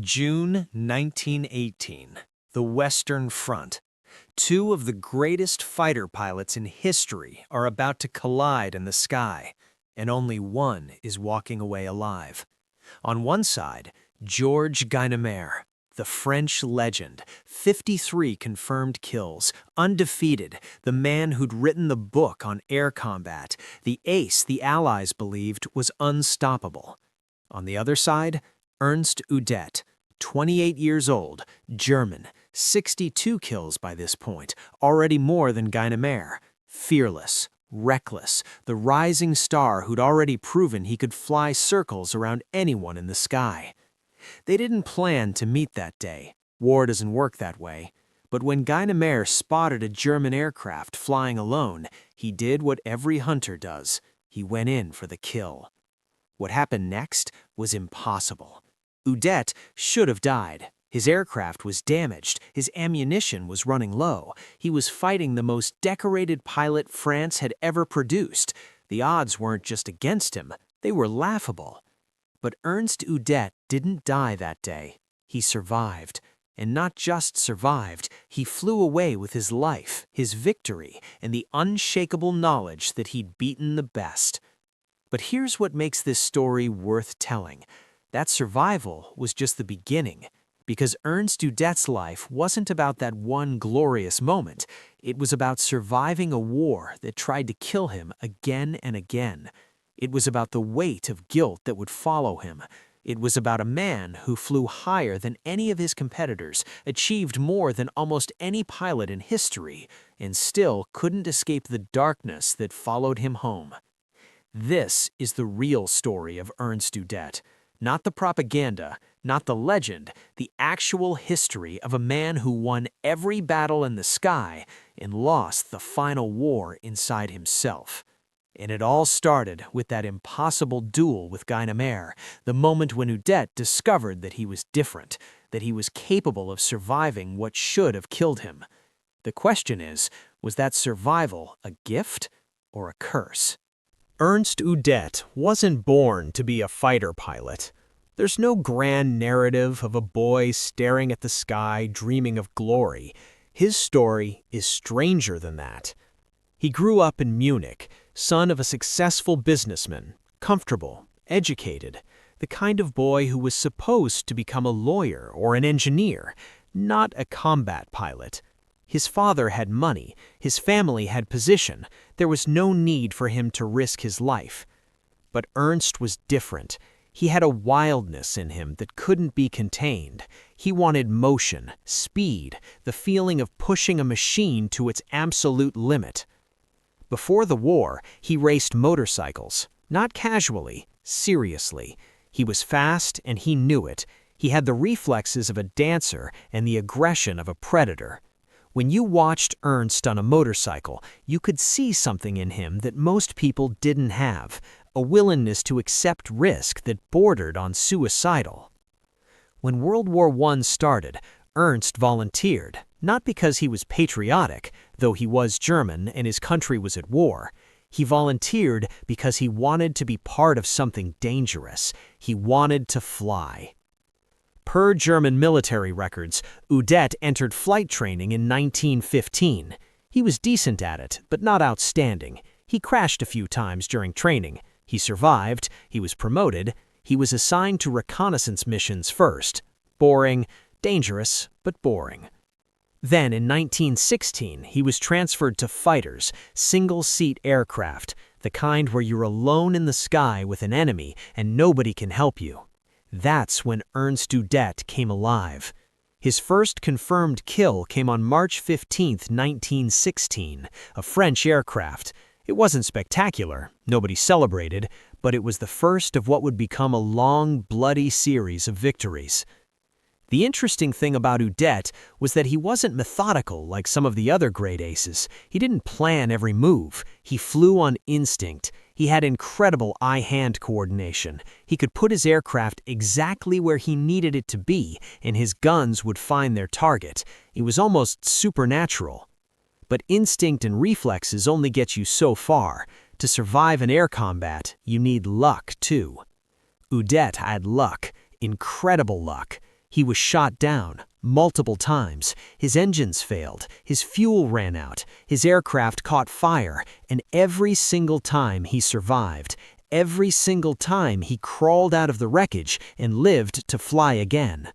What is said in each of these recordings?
June 1918, the Western Front. Two of the greatest fighter pilots in history are about to collide in the sky, and only one is walking away alive. On one side, Georges Guynemer, the French legend, 53 confirmed kills, undefeated, the man who'd written the book on air combat, the ace the Allies believed was unstoppable. On the other side, Ernst Udet, 28 years old, German, 62 kills by this point, already more than Guynemer, fearless, reckless, the rising star who'd already proven he could fly circles around anyone in the sky. They didn't plan to meet that day. War doesn't work that way. But when Guynemer spotted a German aircraft flying alone, he did what every hunter does. He went in for the kill. What happened next was impossible. Udet should have died. His aircraft was damaged. His ammunition was running low. He was fighting the most decorated pilot France had ever produced. The odds weren't just against him. They were laughable. But Ernst Udet didn't die that day. He survived. And not just survived, he flew away with his life, his victory, and the unshakable knowledge that he'd beaten the best. But here's what makes this story worth telling. That survival was just the beginning, because Ernst Udet's life wasn't about that one glorious moment. It was about surviving a war that tried to kill him again and again. It was about the weight of guilt that would follow him. It was about a man who flew higher than any of his competitors, achieved more than almost any pilot in history, and still couldn't escape the darkness that followed him home. This is the real story of Ernst Udet. Not the propaganda, not the legend, the actual history of a man who won every battle in the sky and lost the final war inside himself. And it all started with that impossible duel with Guynemer, the moment when Udet discovered that he was different, that he was capable of surviving what should have killed him. The question is, was that survival a gift or a curse? Ernst Udet wasn't born to be a fighter pilot. There's no grand narrative of a boy staring at the sky dreaming of glory. His story is stranger than that. He grew up in Munich, son of a successful businessman, comfortable, educated, the kind of boy who was supposed to become a lawyer or an engineer, not a combat pilot. His father had money, his family had position, there was no need for him to risk his life. But Ernst was different. He had a wildness in him that couldn't be contained. He wanted motion, speed, the feeling of pushing a machine to its absolute limit. Before the war, he raced motorcycles, not casually, seriously. He was fast and he knew it. He had the reflexes of a dancer and the aggression of a predator. When you watched Ernst on a motorcycle, you could see something in him that most people didn't have, a willingness to accept risk that bordered on suicidal. When World War I started, Ernst volunteered, not because he was patriotic, though he was German and his country was at war. He volunteered because he wanted to be part of something dangerous. He wanted to fly. Per German military records, Udet entered flight training in 1915. He was decent at it, but not outstanding. He crashed a few times during training. He survived, he was promoted, he was assigned to reconnaissance missions first. Boring, dangerous, but boring. Then in 1916, he was transferred to fighters, single-seat aircraft, the kind where you're alone in the sky with an enemy and nobody can help you. That's when Ernst Udet came alive. His first confirmed kill came on March 15, 1916, a French aircraft. It wasn't spectacular, nobody celebrated, but it was the first of what would become a long, bloody series of victories. The interesting thing about Udet was that he wasn't methodical like some of the other great aces. He didn't plan every move. He flew on instinct. He had incredible eye-hand coordination. He could put his aircraft exactly where he needed it to be, and his guns would find their target. It was almost supernatural. But instinct and reflexes only get you so far. To survive in air combat, you need luck, too. Udet had luck, incredible luck. He was shot down multiple times. His engines failed, his fuel ran out, his aircraft caught fire, and every single time he survived, every single time he crawled out of the wreckage and lived to fly again.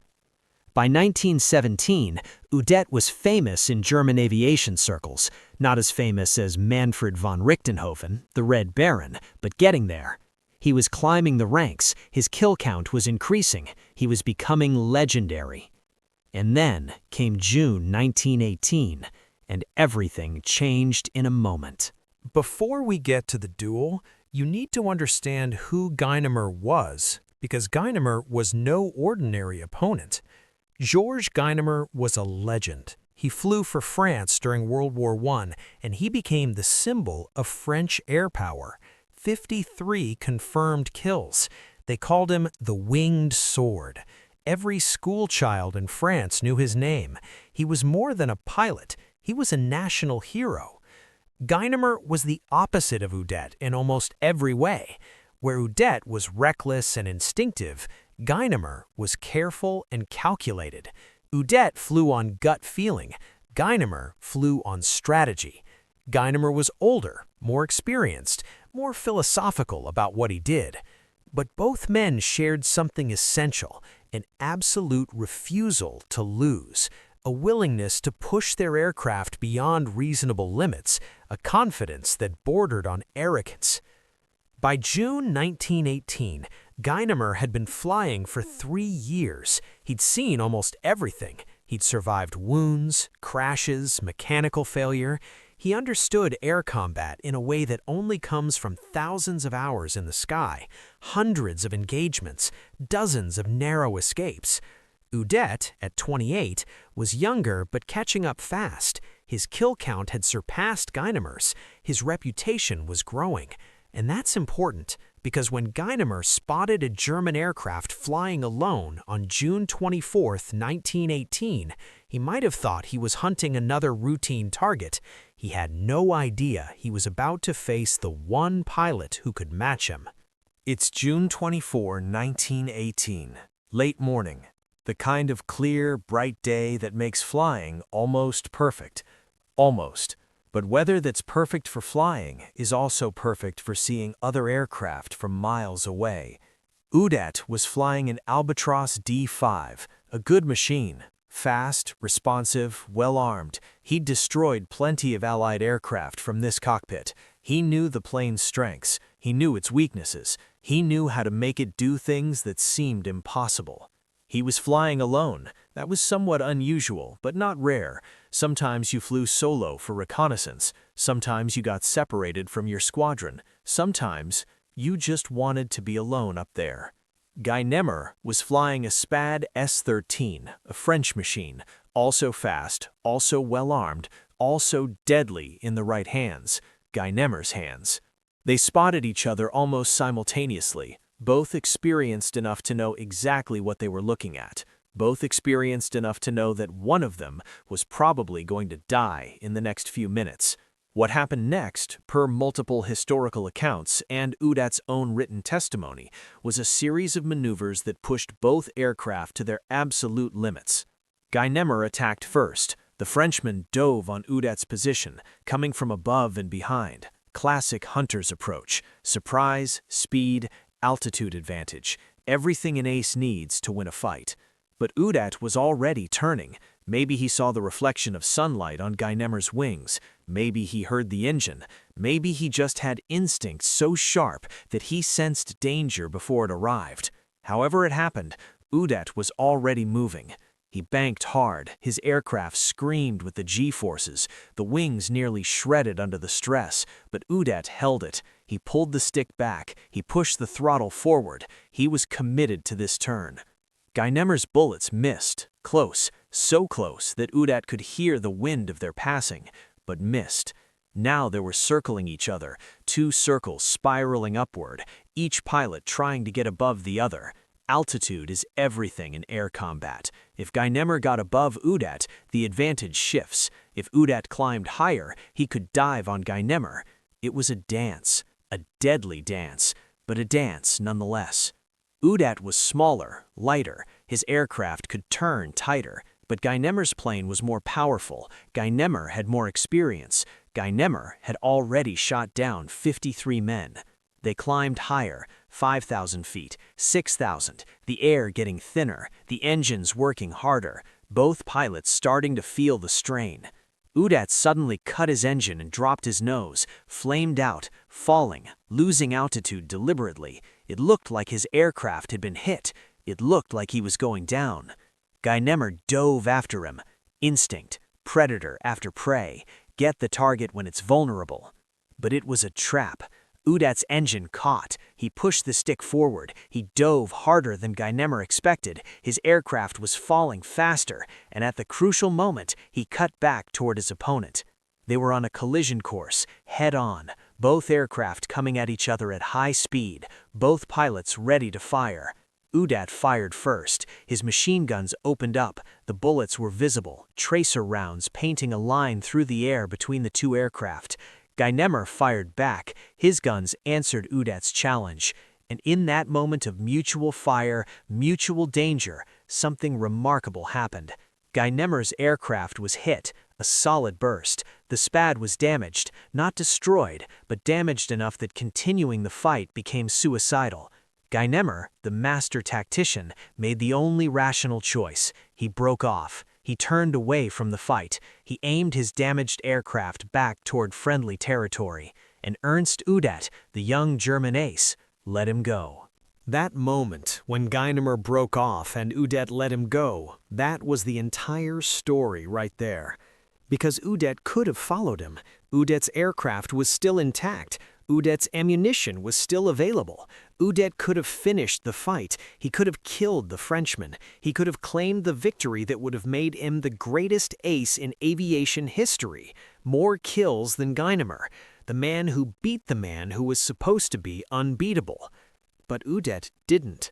By 1917, Udet was famous in German aviation circles, not as famous as Manfred von Richthofen, the Red Baron, but getting there. He was climbing the ranks, his kill count was increasing, he was becoming legendary. And then came June 1918, and everything changed in a moment. Before we get to the duel, you need to understand who Guynemer was, because Guynemer was no ordinary opponent. Georges Guynemer was a legend. He flew for France during World War I, and he became the symbol of French air power. 53 confirmed kills. They called him the Winged Sword. Every schoolchild in France knew his name. He was more than a pilot. He was a national hero. Guynemer was the opposite of Udet in almost every way. Where Udet was reckless and instinctive, Guynemer was careful and calculated. Udet flew on gut feeling. Guynemer flew on strategy. Guynemer was older, more experienced, more philosophical about what he did. But both men shared something essential, an absolute refusal to lose, a willingness to push their aircraft beyond reasonable limits, a confidence that bordered on arrogance. By June 1918, Guynemer had been flying for 3 years. He'd seen almost everything. He'd survived wounds, crashes, mechanical failure. He understood air combat in a way that only comes from thousands of hours in the sky, hundreds of engagements, dozens of narrow escapes. Udet, at 28, was younger but catching up fast. His kill count had surpassed Guynemer's. His reputation was growing. And that's important, because when Guynemer spotted a German aircraft flying alone on June 24, 1918, he might have thought he was hunting another routine target. He had no idea he was about to face the one pilot who could match him. It's June 24, 1918, late morning, the kind of clear, bright day that makes flying almost perfect. Almost. But weather that's perfect for flying is also perfect for seeing other aircraft from miles away. Udet was flying an Albatros D5, a good machine. Fast, responsive, well-armed. He'd destroyed plenty of Allied aircraft from this cockpit. He knew the plane's strengths. He knew its weaknesses. He knew how to make it do things that seemed impossible. He was flying alone. That was somewhat unusual, but not rare. Sometimes you flew solo for reconnaissance. Sometimes you got separated from your squadron. Sometimes you just wanted to be alone up there. Guynemer was flying a SPAD S-13, a French machine, also fast, also well-armed, also deadly in the right hands, Guynemer's hands. They spotted each other almost simultaneously, both experienced enough to know exactly what they were looking at, both experienced enough to know that one of them was probably going to die in the next few minutes. What happened next, per multiple historical accounts and Udet's own written testimony, was a series of maneuvers that pushed both aircraft to their absolute limits. Guynemer attacked first. The Frenchman dove on Udet's position, coming from above and behind. Classic hunter's approach. Surprise, speed, altitude advantage. Everything an ace needs to win a fight. But Udet was already turning. Maybe he saw the reflection of sunlight on Guynemer's wings. Maybe he heard the engine. Maybe he just had instinct so sharp that he sensed danger before it arrived. However it happened, Udet was already moving. He banked hard. His aircraft screamed with the G-forces. The wings nearly shredded under the stress, but Udet held it. He pulled the stick back. He pushed the throttle forward. He was committed to this turn. Guynemer's bullets missed, close, so close that Udet could hear the wind of their passing, but missed. Now they were circling each other, two circles spiraling upward, each pilot trying to get above the other. Altitude is everything in air combat. If Guynemer got above Udet, the advantage shifts. If Udet climbed higher, he could dive on Guynemer. It was a dance, a deadly dance, but a dance nonetheless. Udet was smaller, lighter. His aircraft could turn tighter, but Guynemer's plane was more powerful. Guynemer had more experience. Guynemer had already shot down 53 men. They climbed higher, 5,000 feet, 6,000, the air getting thinner, the engines working harder, both pilots starting to feel the strain. Udet suddenly cut his engine and dropped his nose, flamed out, falling, losing altitude deliberately. It looked like his aircraft had been hit. It looked like he was going down. Guynemer dove after him. Instinct, predator after prey, get the target when it's vulnerable. But it was a trap. Udet's engine caught. He pushed the stick forward. He dove harder than Guynemer expected. His aircraft was falling faster, and at the crucial moment, he cut back toward his opponent. They were on a collision course, head-on, both aircraft coming at each other at high speed, both pilots ready to fire. Udet fired first. His machine guns opened up. The bullets were visible, tracer rounds painting a line through the air between the two aircraft. Guynemer fired back. His guns answered Udet's challenge. And in that moment of mutual fire, mutual danger, something remarkable happened. Guynemer's aircraft was hit, a solid burst. The Spad was damaged, not destroyed, but damaged enough that continuing the fight became suicidal. Guynemer, the master tactician, made the only rational choice. He broke off. He turned away from the fight. He aimed his damaged aircraft back toward friendly territory. And Ernst Udet, the young German ace, let him go. That moment when Guynemer broke off and Udet let him go, that was the entire story right there. Because Udet could have followed him. Udet's aircraft was still intact. Udet's ammunition was still available. Udet could have finished the fight. He could have killed the Frenchman. He could have claimed the victory that would have made him the greatest ace in aviation history. More kills than Guynemer, the man who beat the man who was supposed to be unbeatable. But Udet didn't.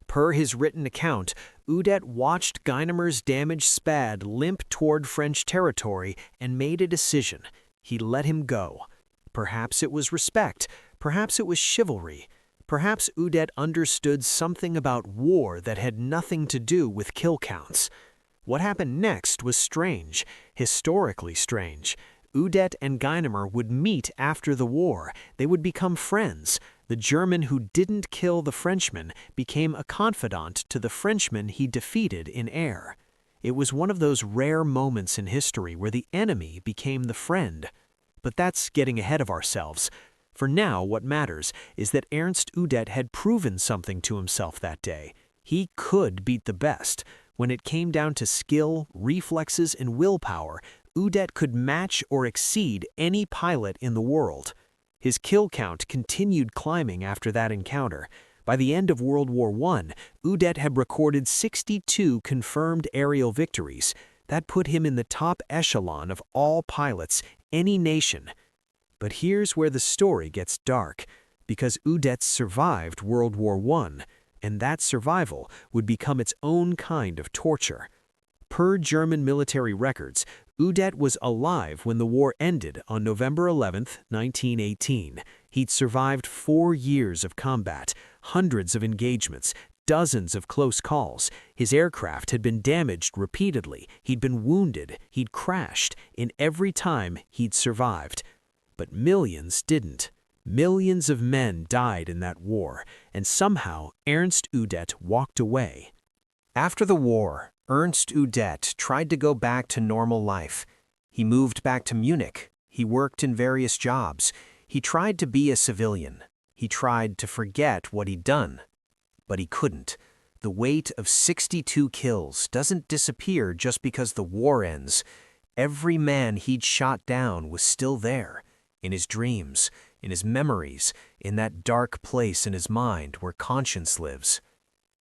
Per his written account, Udet watched Guynemer's damaged Spad limp toward French territory and made a decision. He let him go. Perhaps it was respect. Perhaps it was chivalry. Perhaps Udet understood something about war that had nothing to do with kill counts. What happened next was strange, historically strange. Udet and Guynemer would meet after the war. They would become friends. The German who didn't kill the Frenchman became a confidant to the Frenchman he defeated in air. It was one of those rare moments in history where the enemy became the friend. But that's getting ahead of ourselves. For now, what matters is that Ernst Udet had proven something to himself that day. He could beat the best. When it came down to skill, reflexes, and willpower, Udet could match or exceed any pilot in the world. His kill count continued climbing after that encounter. By the end of World War I, Udet had recorded 62 confirmed aerial victories. That put him in the top echelon of all pilots, any nation. But here's where the story gets dark, because Udet survived World War I, and that survival would become its own kind of torture. Per German military records, Udet was alive when the war ended on November 11, 1918. He'd survived 4 years of combat, hundreds of engagements, dozens of close calls. His aircraft had been damaged repeatedly. He'd been wounded. He'd crashed. In every time, he'd survived. But millions didn't. Millions of men died in that war, and somehow Ernst Udet walked away. After the war, Ernst Udet tried to go back to normal life. He moved back to Munich. He worked in various jobs. He tried to be a civilian. He tried to forget what he'd done. But he couldn't. The weight of 62 kills doesn't disappear just because the war ends. Every man he'd shot down was still there, in his dreams, in his memories, in that dark place in his mind where conscience lives.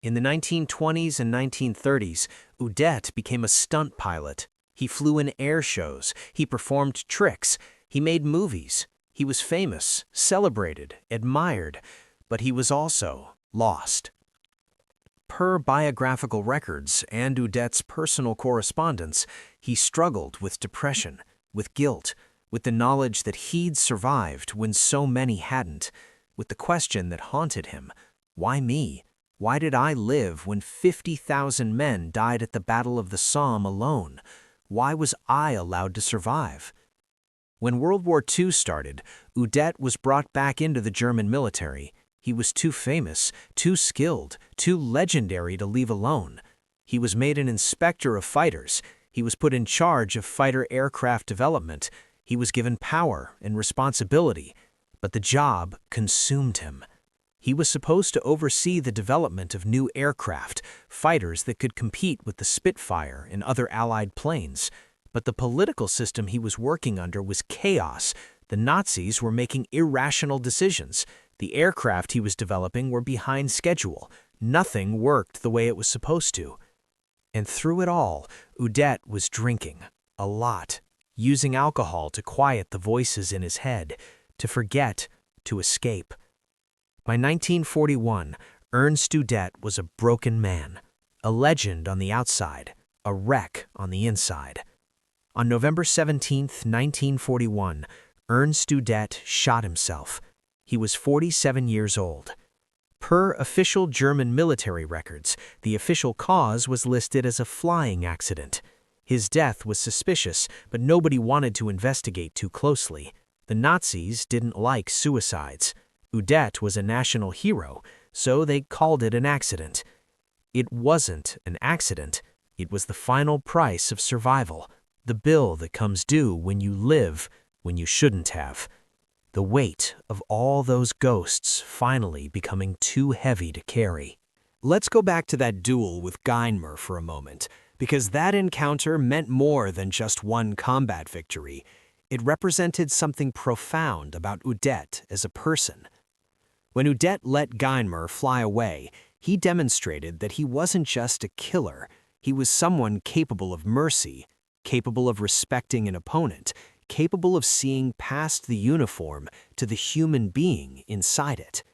In the 1920s and 1930s, Udet became a stunt pilot. He flew in air shows. He performed tricks. He made movies. He was famous, celebrated, admired, but he was also lost. Per biographical records and Udet's personal correspondence, he struggled with depression, with guilt, with the knowledge that he'd survived when so many hadn't, with the question that haunted him, why me? Why did I live when 50,000 men died at the Battle of the Somme alone? Why was I allowed to survive? When World War II started, Udet was brought back into the German military. He was too famous, too skilled, too legendary to leave alone. He was made an inspector of fighters. He was put in charge of fighter aircraft development. He was given power and responsibility, but the job consumed him. He was supposed to oversee the development of new aircraft, fighters that could compete with the Spitfire and other Allied planes. But the political system he was working under was chaos. The Nazis were making irrational decisions. The aircraft he was developing were behind schedule. Nothing worked the way it was supposed to. And through it all, Udet was drinking, a lot, using alcohol to quiet the voices in his head, to forget, to escape. By 1941, Ernst Udet was a broken man, a legend on the outside, a wreck on the inside. On November 17, 1941, Ernst Udet shot himself. He was 47 years old. Per official German military records, the official cause was listed as a flying accident. His death was suspicious, but nobody wanted to investigate too closely. The Nazis didn't like suicides. Udet was a national hero, so they called it an accident. It wasn't an accident. It was the final price of survival, the bill that comes due when you live when you shouldn't have. The weight of all those ghosts finally becoming too heavy to carry. Let's go back to that duel with Guynemer for a moment, because that encounter meant more than just one combat victory. It represented something profound about Udet as a person. When Udet let Guynemer fly away, he demonstrated that he wasn't just a killer. He was someone capable of mercy, capable of respecting an opponent, capable of seeing past the uniform to the human being inside it.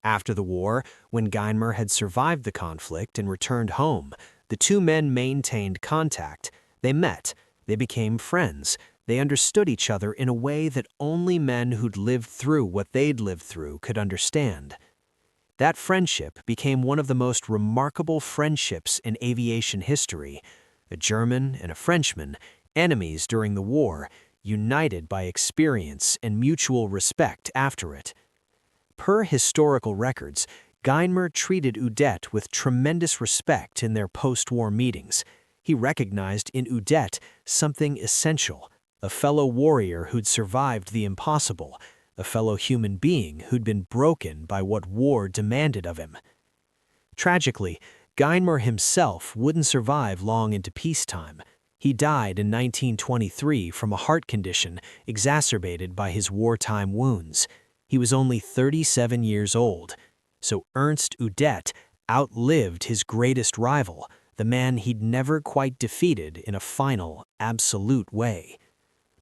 After the war, when Guynemer had survived the conflict and returned home, the two men maintained contact. They met, they became friends, they understood each other in a way that only men who'd lived through what they'd lived through could understand. That friendship became one of the most remarkable friendships in aviation history. A German and a Frenchman, enemies during the war, united by experience and mutual respect after it. Per historical records, Guynemer treated Udet with tremendous respect in their post-war meetings. He recognized in Udet something essential, a fellow warrior who'd survived the impossible, a fellow human being who'd been broken by what war demanded of him. Tragically, Guynemer himself wouldn't survive long into peacetime. He died in 1923 from a heart condition exacerbated by his wartime wounds. He was only 37 years old. So Ernst Udet outlived his greatest rival, the man he'd never quite defeated in a final, absolute way.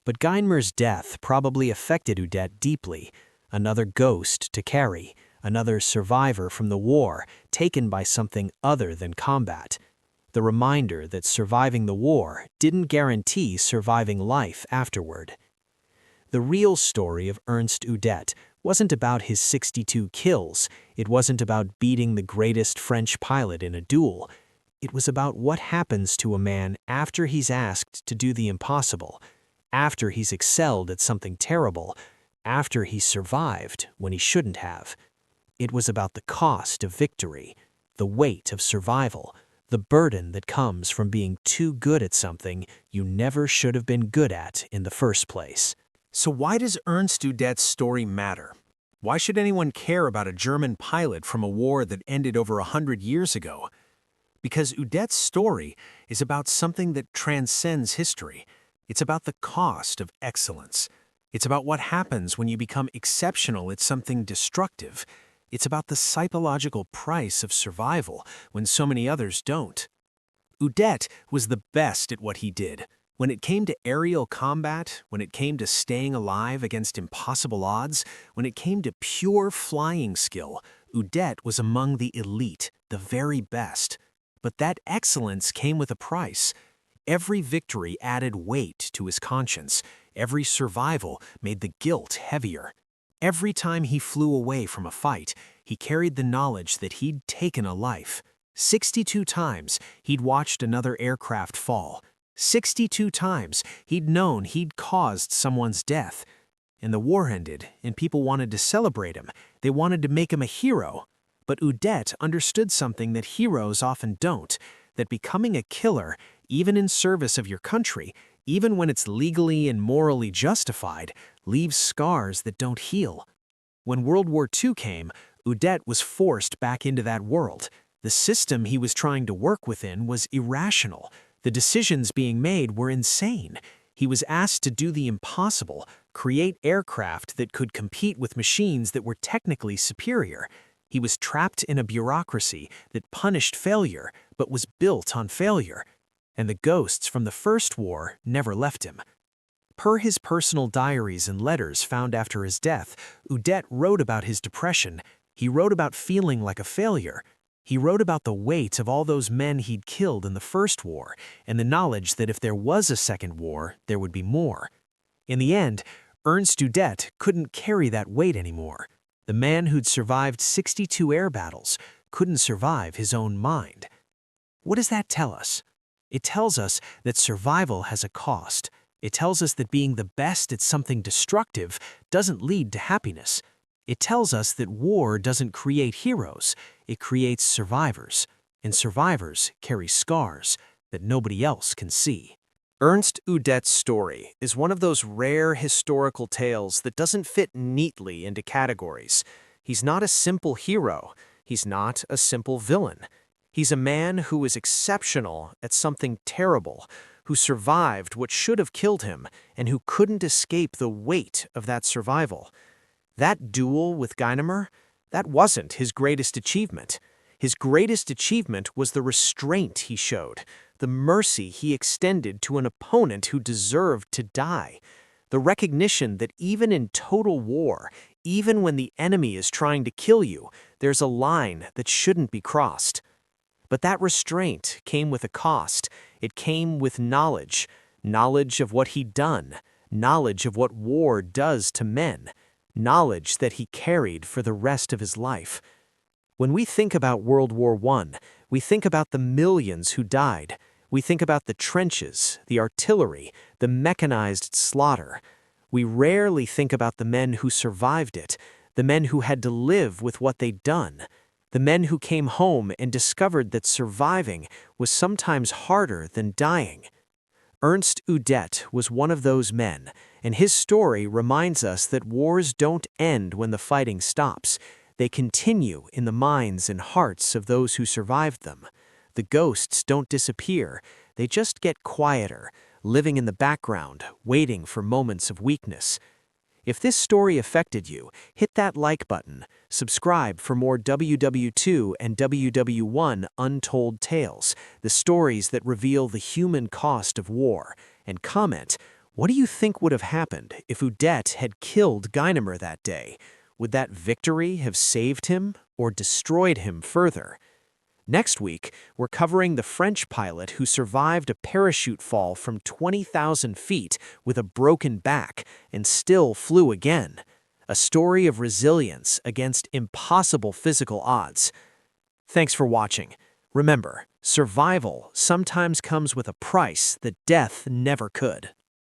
But Guynemer's death probably affected Udet deeply, another ghost to carry, another survivor from the war taken by something other than combat. The reminder that surviving the war didn't guarantee surviving life afterward. The real story of Ernst Udet wasn't about his 62 kills. It wasn't about beating the greatest French pilot in a duel. It was about what happens to a man after he's asked to do the impossible, after he's excelled at something terrible, after he's survived when he shouldn't have. It was about the cost of victory, the weight of survival, the burden that comes from being too good at something you never should have been good at in the first place. So why does Ernst Udet's story matter? Why should anyone care about a German pilot from a war that ended over 100 years ago? Because Udet's story is about something that transcends history. It's about the cost of excellence. It's about what happens when you become exceptional at something destructive. It's about the psychological price of survival when so many others don't. Udet was the best at what he did. When it came to aerial combat, when it came to staying alive against impossible odds, when it came to pure flying skill, Udet was among the elite, the very best. But that excellence came with a price. Every victory added weight to his conscience. Every survival made the guilt heavier. Every time he flew away from a fight, He carried the knowledge that he'd taken a life. 62 times he'd watched another aircraft fall. 62 times he'd known he'd caused someone's death. And the war ended, and people wanted to celebrate him. They wanted to make him a hero. But Udet understood something that heroes often don't, that becoming a killer, even in service of your country, even when it's legally and morally justified, leaves scars that don't heal. When World War II came, Udet was forced back into that world. The system he was trying to work within was irrational. The decisions being made were insane. He was asked to do the impossible, create aircraft that could compete with machines that were technically superior. He was trapped in a bureaucracy that punished failure, but was built on failure. And the ghosts from the First War never left him. Per his personal diaries and letters found after his death, Udet wrote about his depression. He wrote about feeling like a failure. He wrote about the weight of all those men he'd killed in the First War, and the knowledge that if there was a second war, there would be more. In the end, Ernst Udet couldn't carry that weight anymore. The man who'd survived 62 air battles couldn't survive his own mind. What does that tell us? It tells us that survival has a cost. It tells us that being the best at something destructive doesn't lead to happiness. It tells us that war doesn't create heroes, it creates survivors, and survivors carry scars that nobody else can see. Ernst Udet's story is one of those rare historical tales that doesn't fit neatly into categories. He's not a simple hero. He's not a simple villain. He's a man who is exceptional at something terrible, who survived what should have killed him, and who couldn't escape the weight of that survival. That duel with Guynemer, that wasn't his greatest achievement. His greatest achievement was the restraint he showed, the mercy he extended to an opponent who deserved to die, the recognition that even in total war, even when the enemy is trying to kill you, there's a line that shouldn't be crossed. But that restraint came with a cost. It came with knowledge, knowledge of what he'd done, knowledge of what war does to men, knowledge that he carried for the rest of his life. When we think about World War I, we think about the millions who died. We think about the trenches, the artillery, the mechanized slaughter. We rarely think about the men who survived it, the men who had to live with what they'd done, the men who came home and discovered that surviving was sometimes harder than dying. Ernst Udet was one of those men, and his story reminds us that wars don't end when the fighting stops. They continue in the minds and hearts of those who survived them. The ghosts don't disappear, they just get quieter, living in the background, waiting for moments of weakness. If this story affected you, hit that like button, subscribe for more WWII and WWI Untold tales, the stories that reveal the human cost of war, and comment, what do you think would have happened if Udet had killed Guynemer that day? Would that victory have saved him or destroyed him further? Next week, we're covering the French pilot who survived a parachute fall from 20,000 feet with a broken back and still flew again. A story of resilience against impossible physical odds. Thanks for watching. Remember, survival sometimes comes with a price that death never could.